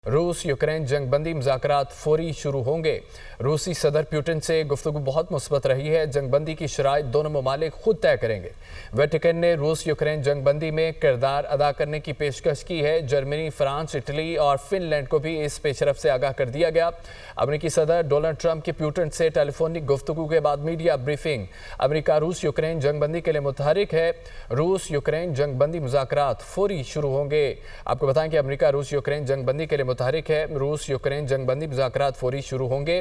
रूस यूक्रेन जंग बंदी मुज़ाकरात फौरी शुरू होंगे। रूसी सदर पुतिन से गुफ्तगू बहुत मुस्बत रही है। जंग बंदी की शराइत दोनों ममालिक खुद तय करेंगे। वेटिकन ने रूस यूक्रेन जंग बंदी में किरदार अदा करने की पेशकश की है। जर्मनी, फ्रांस, इटली और फिनलैंड को भी इस पेशरफ से आगाह कर दिया गया। अमेरिकी सदर डोनाल्ड ट्रंप की पुतिन से टेलीफोनिक गुफ्तगू के बाद मीडिया ब्रीफिंग। अमेरिका रूस यूक्रेन जंग बंदी के लिए मुतहरिक है। रूस यूक्रेन जंग बंदी मुज़ाकरात फौरी शुरू होंगे। आपको बताएं कि अमेरिका रूस यूक्रेन जंग बंदी के लिए मुतहरिक है। रूस यूक्रेन जंग बंदी मुज़ाकरात फौरी शुरू होंगे।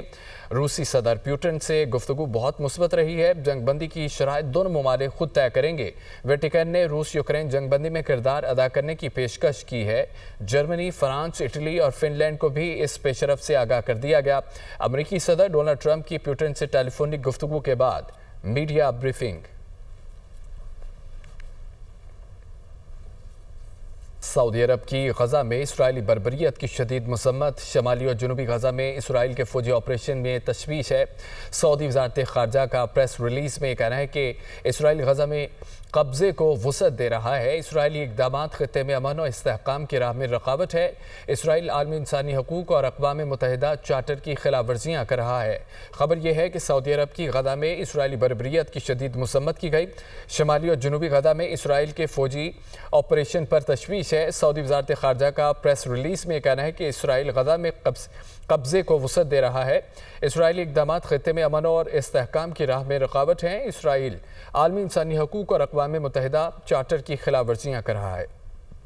रूसी सदर पुतिन से गुफ्तगू बहुत मुस्बत रही है। जंग बंदी की शराइत दोनों ममालिक खुद तय करेंगे। वेटिकन ने रूस यूक्रेन जंग बंदी में किरदार अदा करने की पेशकश की है। जर्मनी, फ्रांस, इटली और फिनलैंड को भी इस पेशरफ से आगाह कर दिया गया। अमेरिकी सदर डोनाल्ड ट्रंप की पुतिन से टेलीफोनिक गुफ्तगू के बाद मीडिया ब्रीफिंग। सऊदी अरब की गजा में इसराइली बर्बरियत की शदीद मसम्मत। शमाली और जनूबी गजा में इसराइल के फौजी ऑपरेशन में तशवीश है। सऊदी वजारत खारजा का प्रेस रिलीज में कहना है कि इसराइल गजा में कब्जे को वसअत दे रहा है। इसराइली इक़दाम खित्ते में अमन और इस्तेहकाम की राह में रुकावट है। इसराइल आलमी इंसानी हकूक़ और अक़वाम मुत्तहिदा चार्टर की खिलाफ वर्जियाँ कर रहा है। खबर यह है कि सऊदी अरब की गजा में इसराइली बर्बरियत की शदीद मसम्मत की गई। शमाली और जनूबी गजा में इसराइल के फौजी ऑपरेशन पर तशवीश है। सऊदी वजारत खारजा का प्रेस रिलीज में कहना है कि इसराइल गजा में कब्जे को वसअत दे रहा है। इसराइली इक़दाम खित्ते में अमन और इस्तेहकाम की राह में रुकावट हैं। इसराइल आलमी इंसानी हकूक़ और अक़वाम मुत्तहिदा चार्टर की खिलाफ वर्जियाँ कर रहा है।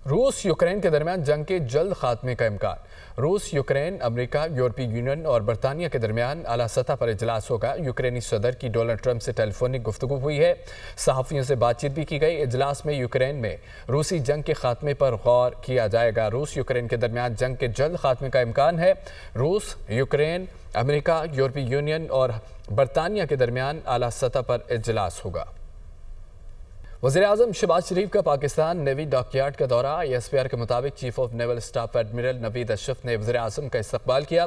रूस यूक्रेन के दरमियान जंग के जल्द खात्मे का इम्कान। रूस, यूक्रेन, अमेरिका, यूरोपीय यूनियन और बरतानिया के दरमियान आला सतह पर इजलास होगा। यूक्रेनी सदर की डोनाल्ड ट्रंप से टेलीफोनिक गुफ्तगू हुई है। सहाफ़ियों से बातचीत भी की गई। इजलास में यूक्रेन में रूसी जंग के खात्मे पर गौर किया जाएगा। रूस यूक्रेन के दरमियान जंग के जल्द खात्मे का इम्कान है। रूस, यूक्रेन, अमेरिका, यूरोपीय यूनियन और बरतानिया के दरमियान आला सतह पर इजलास होगा। वज़ीर-ए-आज़म शहबाज शरीफ का पाकिस्तान नेवी डॉकयार्ड का दौरा। ISPR के मुताबिक chief of naval staff admiral Naveed Ashraf ने वज़ीर-ए-आज़म का इस्तकबाल किया।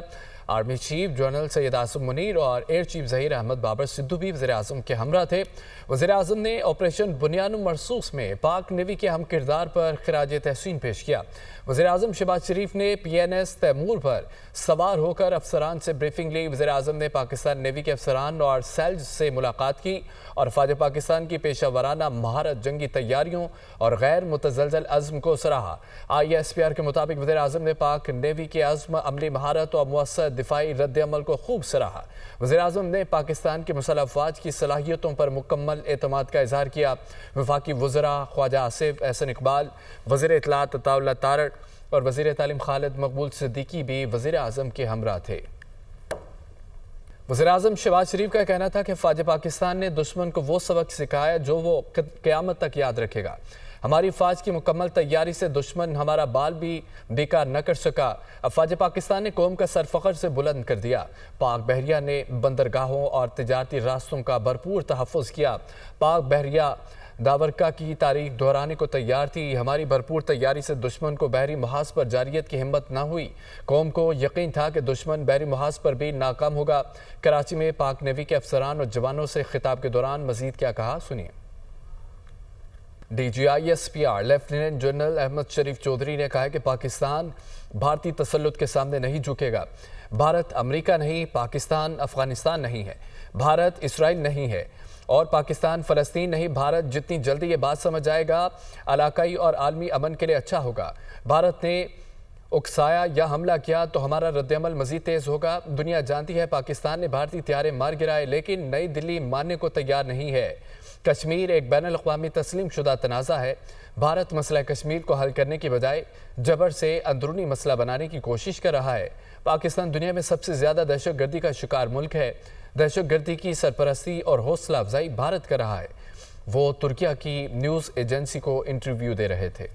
Army chief general Syed Asim Munir और एयर चीफ ज़हीर अहमद बाबर सिद्दू भी वज़ीर-ए-आज़म के हमरा थे। वज़ीर-ए-आज़म ने ऑपरेशन बुनियानुम मरसूस में पाक नेवी के अहम किरदार पर खिराज तहसीन पेश किया। वज़ीर-ए-आज़म शहबाज शरीफ ने PNS तैमूर पर सवार होकर अफसरान से ब्रीफिंग ली। वज़ीर-ए-आज़म ने पाकिस्तान नेवी के अफसरान और सेल्ज से मुलाकात की और फ़ौज पाकिस्तान की पेशा वराना महारत, जंगी तैयारियों और गैर मुतज़लज़ल अज़्म को सराहा। ISPR के मुताबिक वज़ीर-ए-आज़म ने पाक नेवी के अज़्म, अमली महारत और मुअस्सर दिफाई रद्द अमल को खूब सराहा। वज़ीर-ए-आज़म ने पाकिस्तान की मुसल्लह अफ़वाज की सलाहियतों पर मुकम्मल एतमाद का इज़हार किया। वफाकी वज़रा ख्वाजा आसिफ, एहसन इकबाल, वज़ीर इत्तलात अताउल्लाह तारड़ और वज़ीर तालीम खालिद मकबूल सिद्दीकी भी वज़ीर-ए-आज़म के हमरा थे। वज़ीर-ए-आज़म शहबाज शरीफ का कहना था कि फ़ौज पाकिस्तान ने दुश्मन को वो सबक सिखाया जो वो क़यामत तक याद रखेगा। हमारी फ़ौज की मुकम्मल तैयारी से दुश्मन हमारा बाल भी बेकार न कर सका। अब फ़ौज पाकिस्तान ने कौम का सर फ़ख्र से बुलंद कर दिया। पाक बहरिया ने बंदरगाहों और तिजारती रास्तों का भरपूर तहफ़्फ़ुज़ किया। पाक बहरिया दावरका की तारीख दोहराने को तैयार थी। हमारी भरपूर तैयारी से दुश्मन को बहरी महाज पर जारियत की हिम्मत न हुई। कौम को यकीन था कि दुश्मन बहरी महाज पर भी नाकाम होगा। कराची में पाक नेवी के अफसरान और जवानों से खिताब के दौरान मजीद क्या कहा, सुनिए। DGI ISPR lieutenant general Ahmed Sharif Chaudhry ने कहा कि पाकिस्तान भारतीय तसल्लुत के सामने नहीं झुकेगा। भारत अमेरिका नहीं, पाकिस्तान अफगानिस्तान नहीं है, भारत इसराइल नहीं है और पाकिस्तान फ़लस्तीन नहीं। भारत जितनी जल्दी ये बात समझ जाएगा इलाकाई और आलमी अमन के लिए अच्छा होगा। भारत ने उकसाया या हमला किया तो हमारा रद्दअमल मज़ीद तेज़ होगा। दुनिया जानती है पाकिस्तान ने भारतीय हथियारे मार गिराए, लेकिन नई दिल्ली मानने को तैयार नहीं है। कश्मीर एक बैनुल अक़वामी तस्लीम शुदा तनाज़ा है। भारत मसला कश्मीर को हल करने की बजाय जबर से अंदरूनी मसला बनाने की कोशिश कर रहा है। पाकिस्तान दुनिया में सबसे ज़्यादा दहशतगर्दी का शिकार मुल्क है। दहशतगर्दी की सरपरस्ती और हौसला अफजाई भारत कर रहा है। वो तुर्किया की न्यूज़ एजेंसी को इंटरव्यू दे रहे थे।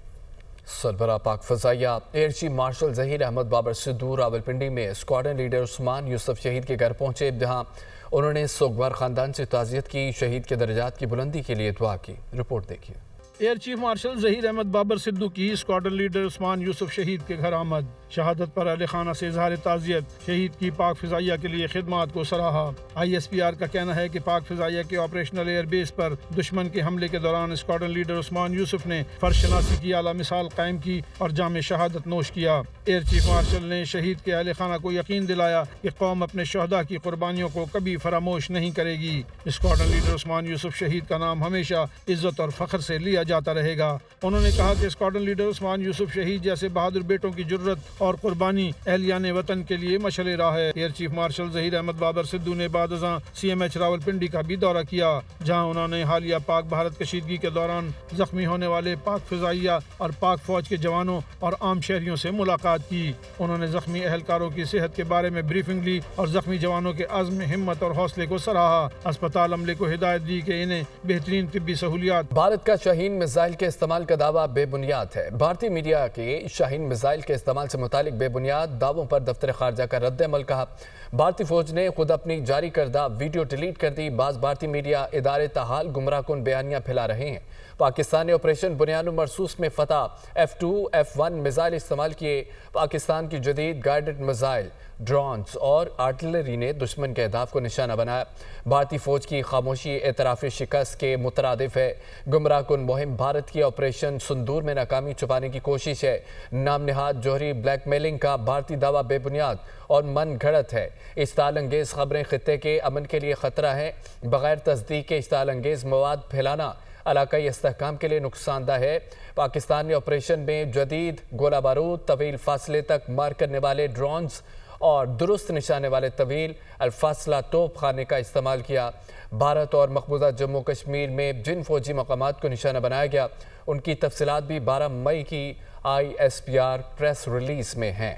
सरबराह पाक फ़ज़ाइया air chief marshal Zaheer Ahmed Babar Sidhu Rawalpindi में स्क्वाड्रन लीडर उस्मान यूसुफ शहीद के घर पहुँचे, जहाँ उन्होंने सोगवार ख़ानदान से ताज़ियत की। शहीद के दर्जात की बुलंदी के लिए दुआ की। रिपोर्ट देखिए। Air chief marshal Zaheer Ahmed Babar Sidhu کی اسکواڈرن لیڈر عثمان یوسف شہید کے گھر آمد. شہادت پر اہل خانہ سے اظہار تعزیت. شہید کی پاک فضائیہ کے لیے خدمات کو سراہا. ISPR کا کہنا ہے کہ پاک فضائیہ کے آپریشنل ایئر بیس پر دشمن کے حملے کے دوران اسکواڈرن لیڈر عثمان یوسف نے فرض شناسی کی اعلیٰ مثال قائم کی اور جام شہادت نوش کیا. ایئر چیف مارشل نے شہید کے اہل خانہ کو یقین دلایا کہ قوم اپنے شہداء کی قربانیوں کو کبھی فراموش نہیں کرے گی. اسکواڈرن لیڈر عثمان یوسف شہید کا نام ہمیشہ عزت اور فخر سے لیا جاتا رہے گا. انہوں نے کہا کہ اسکواڈرن لیڈر عثمان یوسف شہید جیسے بہادر بیٹوں کی جرت اور قربانی اہلیان وطن کے لیے مشعل راہ ہے. Air chief marshal Zaheer Ahmed Babar Sidhu نے بعد ازاں CMH راولپنڈی کا بھی دورہ کیا, جہاں انہوں نے حالیہ پاک بھارت کشیدگی کے دوران زخمی ہونے والے پاک فضائیہ اور پاک فوج کے جوانوں اور عام شہریوں سے ملاقات کی. انہوں نے زخمی اہلکاروں کی صحت کے بارے میں بریفنگ لی اور زخمی جوانوں کے عزم, ہمت اور حوصلے کو سراہا. اسپتال عملے کو ہدایت دی کہ انہیں بہترین طبی سہولیات. بھارت کا شاہین میزائل کے استعمال کا دعویٰ بے بنیاد ہے. بھارتی میڈیا کے شاہین میزائل کے استعمال سے متعلق بے بنیاد دعووں پر دفتر خارجہ کا رد عمل. کہا بھارتی فوج نے خود اپنی جاری کردہ ویڈیو ڈیلیٹ کر دی. بعض بھارتی میڈیا ادارے تاحال گمراہ کن بیانیاں پھیلا رہے ہیں. پاکستان نے آپریشن بنیاد مرصوص میں فتح F2 F1 میزائل استعمال کیے. پاکستان کی جدید گائیڈڈ میزائل, ڈرونز اور آرٹلری نے دشمن کے اہداف کو نشانہ بنایا. بھارتی فوج کی خاموشی اعتراف شکست کے مترادف ہے. گمراہ کن مہم بھارت کی آپریشن سندور میں ناکامی چھپانے کی کوشش ہے. نام نہاد جوہری بلیک میلنگ کا بھارتی دعویٰ بے بنیاد اور من گھڑت ہے. اشتعال انگیز خبریں خطے کے امن کے لیے خطرہ ہیں. بغیر تصدیق کے اشتعال انگیز مواد پھیلانا علاقائی استحکام کے لیے نقصان دہ ہے. پاکستان نے آپریشن میں جدید گولہ بارود, طویل فاصلے تک مار کرنے والے ڈرونز اور درست نشانے والے طویل الفاصلہ توپ خانے کا استعمال کیا. بھارت اور مقبوضہ جموں کشمیر میں جن فوجی مقامات کو نشانہ بنایا گیا ان کی تفصیلات بھی 12 مئی کی ISPR پریس ریلیز میں ہیں.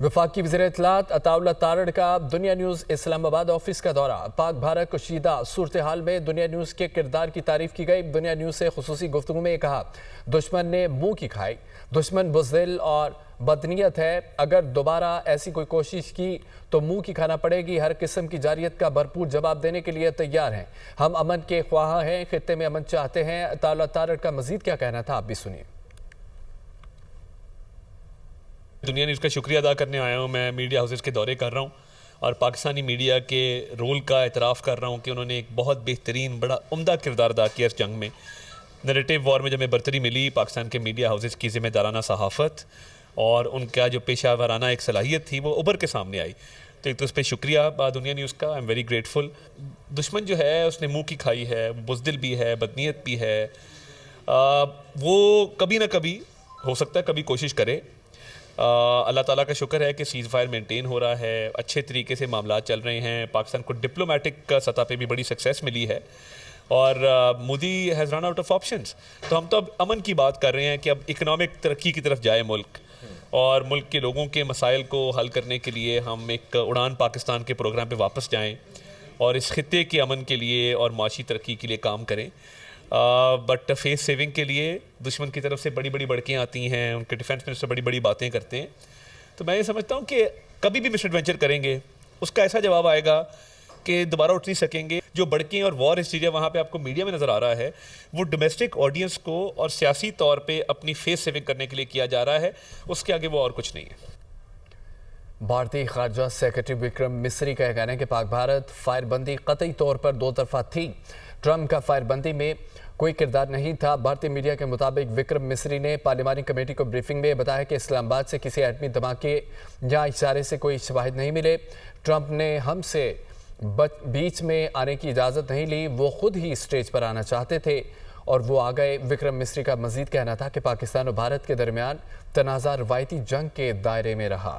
وفاقی وزیر اطلاعات عطا اللہ تارڑ کا دنیا نیوز اسلام آباد آفس کا دورہ. پاک بھارت کشیدہ صورتحال میں دنیا نیوز کے کردار کی تعریف کی گئی. دنیا نیوز سے خصوصی گفتگو میں کہا دشمن نے منہ کی کھائی. دشمن بزدل اور بدنیت ہے. اگر دوبارہ ایسی کوئی کوشش کی تو منہ کی کھانا پڑے گی. ہر قسم کی جارحیت کا بھرپور جواب دینے کے لیے تیار ہیں. ہم امن کے خواہاں ہیں, خطے میں امن چاہتے ہیں. عطا اللہ تارڑ کا مزید کیا کہنا تھا, آپ بھی سنیے. دنیا نیوز کا شکریہ ادا کرنے آیا ہوں. میں میڈیا ہاؤسز کے دورے کر رہا ہوں اور پاکستانی میڈیا کے رول کا اعتراف کر رہا ہوں کہ انہوں نے ایک بہت بہترین, بڑا عمدہ کردار ادا کیا اس جنگ میں. نریٹیو وار میں جب ہمیں برتری ملی, پاکستان کے میڈیا ہاؤسز کی ذمہ دارانہ صحافت اور ان کا جو پیشہ ورانہ ایک صلاحیت تھی وہ ابھر کے سامنے آئی. تو ایک تو اس پہ شکریہ دنیا نیوز کا, آئی ایم ویری گریٹفل. دشمن جو ہے اس نے منہ کی کھائی ہے, بزدل بھی ہے, بدنیت بھی ہے. وہ کبھی نہ کبھی ہو سکتا ہے کبھی کوشش کرے. اللہ تعالیٰ کا شکر ہے کہ سیز فائر مینٹین ہو رہا ہے, اچھے طریقے سے معاملات چل رہے ہیں. پاکستان کو ڈپلومیٹک سطح پہ بھی بڑی سکسیس ملی ہے اور Modi has run out of options. تو ہم تو اب امن کی بات کر رہے ہیں کہ اب اکنامک ترقی کی طرف جائے ملک, اور ملک کے لوگوں کے مسائل کو حل کرنے کے لیے ہم ایک اڑان پاکستان کے پروگرام پہ واپس جائیں اور اس خطے کے امن کے لیے اور معاشی ترقی کے لیے کام کریں. بٹ فیس سیونگ کے لیے دشمن کی طرف سے بڑی بڑی بڑکیں آتی ہیں, ان کے ڈیفنس منسٹر بڑی بڑی باتیں کرتے ہیں. تو میں یہ سمجھتا ہوں کہ کبھی بھی مس ایڈونچر کریں گے اس کا ایسا جواب آئے گا کہ دوبارہ اٹھ نہیں سکیں گے. جو بڑکیں اور وار ہسٹیریا وہاں پہ آپ کو میڈیا میں نظر آ رہا ہے وہ ڈومیسٹک آڈینس کو اور سیاسی طور پہ اپنی فیس سیونگ کرنے کے لیے کیا جا رہا ہے, اس کے آگے وہ اور کچھ نہیں ہے. بھارتی خارجہ سیکرٹری وکرم مسری کا کہنا ہے کہ پاک بھارت فائر بندی قطعی طور پر دو طرفہ تھی. ٹرمپ کا فائر بندی میں کوئی کردار نہیں تھا. بھارتی میڈیا کے مطابق وکرم مسری نے پارلیمانی کمیٹی کو بریفنگ میں بتایا کہ اسلام آباد سے کسی ایٹمی دھماکے یا اشارے سے کوئی شواہد نہیں ملے. ٹرمپ نے ہم سے بیچ میں آنے کی اجازت نہیں لی, وہ خود ہی اسٹیج پر آنا چاہتے تھے اور وہ آ گئے. وکرم مسری کا مزید کہنا تھا کہ پاکستان اور بھارت کے درمیان تنازع روایتی جنگ کے دائرے میں رہا.